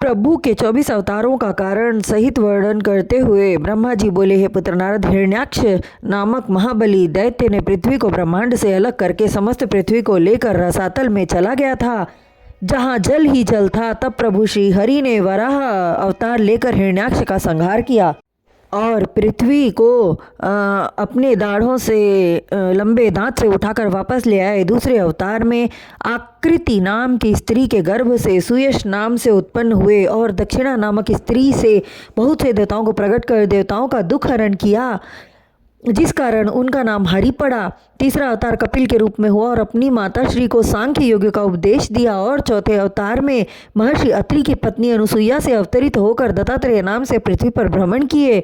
प्रभु के 24 अवतारों का कारण सहित वर्णन करते हुए ब्रह्मा जी बोले, हे पुत्र नारद, हिरण्याक्ष नामक महाबली दैत्य ने पृथ्वी को ब्रह्मांड से अलग करके समस्त पृथ्वी को लेकर रसातल में चला गया था, जहाँ जल ही जल था। तब प्रभु श्री हरि ने वराह अवतार लेकर हिरण्याक्ष का संहार किया और पृथ्वी को अपने दाढ़ों से लंबे दांत से उठाकर वापस ले आए। दूसरे अवतार में आकृति नाम की स्त्री के गर्भ से सुयश नाम से उत्पन्न हुए और दक्षिणा नामक स्त्री से बहुत से देवताओं को प्रकट कर देवताओं का दुख हरण किया, जिस कारण उनका नाम हरि पड़ा। तीसरा अवतार कपिल के रूप में हुआ और अपनी माता श्री को सांख्य योग का उपदेश दिया। और चौथे अवतार में महर्षि अत्रि की पत्नी अनुसुईया से अवतरित होकर दत्तात्रेय नाम से पृथ्वी पर भ्रमण किए।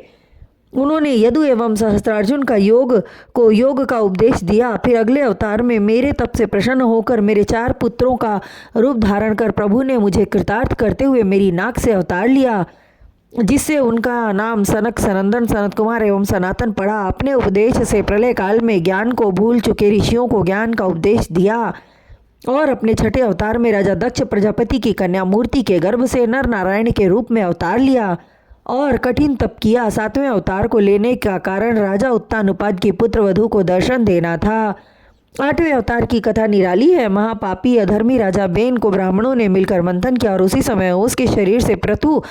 उन्होंने यदु एवं सहस्त्रार्जुन का योग का उपदेश दिया। फिर अगले अवतार में मेरे तप से प्रसन्न होकर मेरे 4 पुत्रों का रूप धारण कर प्रभु ने मुझे कृतार्थ करते हुए मेरी नाक से अवतार लिया, जिससे उनका नाम सनक, सनंदन, सनत कुमार एवं सनातन पड़ा। अपने उपदेश से प्रलय काल में ज्ञान को भूल चुके ऋषियों को ज्ञान का उपदेश दिया। और अपने छठे अवतार में राजा दक्ष प्रजापति की कन्या मूर्ति के गर्भ से नर नारायण के रूप में अवतार लिया और कठिन तप किया। 7वें अवतार को लेने का कारण राजा उत्तानुपाद की पुत्र वधू को दर्शन देना था। 8वें अवतार की कथा निराली है। महापापी अधर्मी राजा बेन को ब्राह्मणों ने मिलकर मंथन किया और उसी समय उसके शरीर से पृथु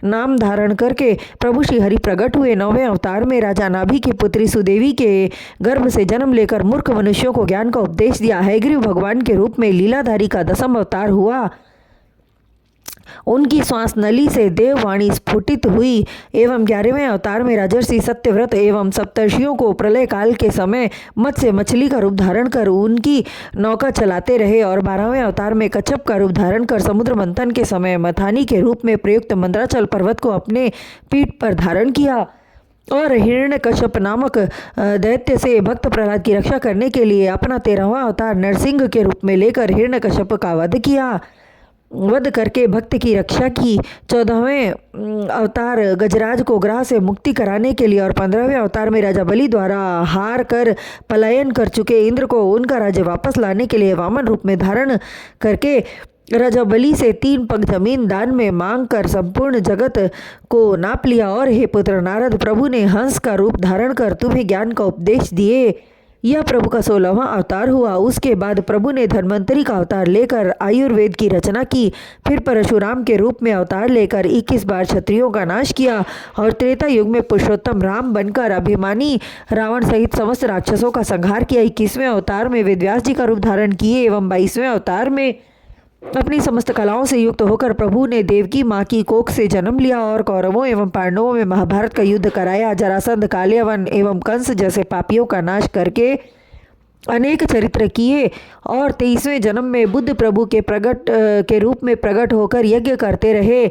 नाम धारण करके प्रभु श्री हरि प्रकट हुए। 9वें अवतार में राजा नाभि की पुत्री सुदेवी के गर्भ से जन्म लेकर मूर्ख मनुष्यों को ज्ञान का उपदेश दिया। हयग्रीव भगवान के रूप में लीलाधारी का 10वां अवतार हुआ। उनकी श्वास नली से देववाणी स्फुटित हुई। एवं 11वें अवतार में राजर्षि सत्यव्रत एवं सप्तर्षियों को प्रलय काल के समय मत्स्य मछली का रूप धारण कर उनकी नौका चलाते रहे। और 12वें अवतार में कच्छप का रूप धारण कर समुद्र मंथन के समय मथानी के रूप में प्रयुक्त मंद्राचल पर्वत को अपने पीठ पर धारण किया। और हिरण्यकश्यप नामक दैत्य से भक्त प्रहलाद की रक्षा करने के लिए अपना 13वां अवतार नरसिंह के रूप में लेकर हिरण्यकश्यप का वध करके भक्त की रक्षा की। 14वें अवतार गजराज को ग्रह से मुक्ति कराने के लिए और 15वें अवतार में राजा बलि द्वारा हार कर पलायन कर चुके इंद्र को उनका राज्य वापस लाने के लिए वामन रूप में धारण करके राजा बलि से 3 पग जमीन दान में मांग कर संपूर्ण जगत को नाप लिया। और हे पुत्र नारद, प्रभु ने हंस का रूप धारण कर तुम्हें ज्ञान का उपदेश दिए। यह प्रभु का 16वां अवतार हुआ। उसके बाद प्रभु ने धन्वंतरी का अवतार लेकर आयुर्वेद की रचना की। फिर परशुराम के रूप में अवतार लेकर 21 बार क्षत्रियों का नाश किया और त्रेता युग में पुरुषोत्तम राम बनकर अभिमानी रावण सहित समस्त राक्षसों का संहार किया। 21वें अवतार में वेदव्यास जी का रूप धारण किए एवं 22वें अवतार में अपनी समस्त कलाओं से युक्त होकर प्रभु ने देवकी माँ की कोख से जन्म लिया और कौरवों एवं पांडवों में महाभारत का युद्ध कराया। जरासंध, कालियावन एवं कंस जैसे पापियों का नाश करके अनेक चरित्र किए। और 23वें जन्म में बुद्ध प्रभु के रूप में प्रकट होकर यज्ञ करते रहे।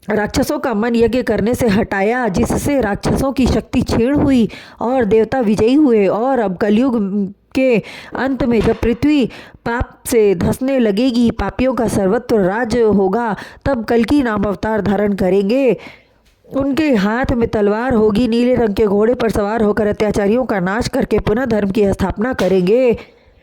राक्षसों का मन यज्ञ करने से हटाया, जिससे राक्षसों की शक्ति क्षीण हुई और देवता विजयी हुए। और अब कलयुग के अंत में जब पृथ्वी पाप से धंसने लगेगी, पापियों का सर्वत्र राज होगा, तब कल्कि नाम अवतार धारण करेंगे। उनके हाथ में तलवार होगी, नीले रंग के घोड़े पर सवार होकर अत्याचारियों का नाश करके पुनः धर्म की स्थापना करेंगे।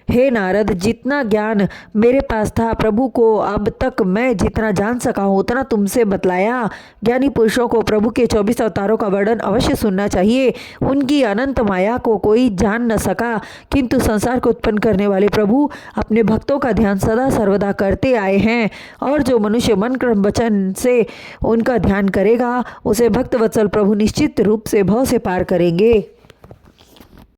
हे नारद, जितना ज्ञान मेरे पास था प्रभु को अब तक मैं जितना जान सका हूँ उतना तुमसे बतलाया। ज्ञानी पुरुषों को प्रभु के 24 अवतारों का वर्णन अवश्य सुनना चाहिए। उनकी अनंत माया को कोई जान न सका, किंतु संसार को उत्पन्न करने वाले प्रभु अपने भक्तों का ध्यान सदा सर्वदा करते आए हैं। और जो मनुष्य मन कर्म वचन से उनका ध्यान करेगा, उसे भक्त वत्सल प्रभु निश्चित रूप से भव से पार करेंगे।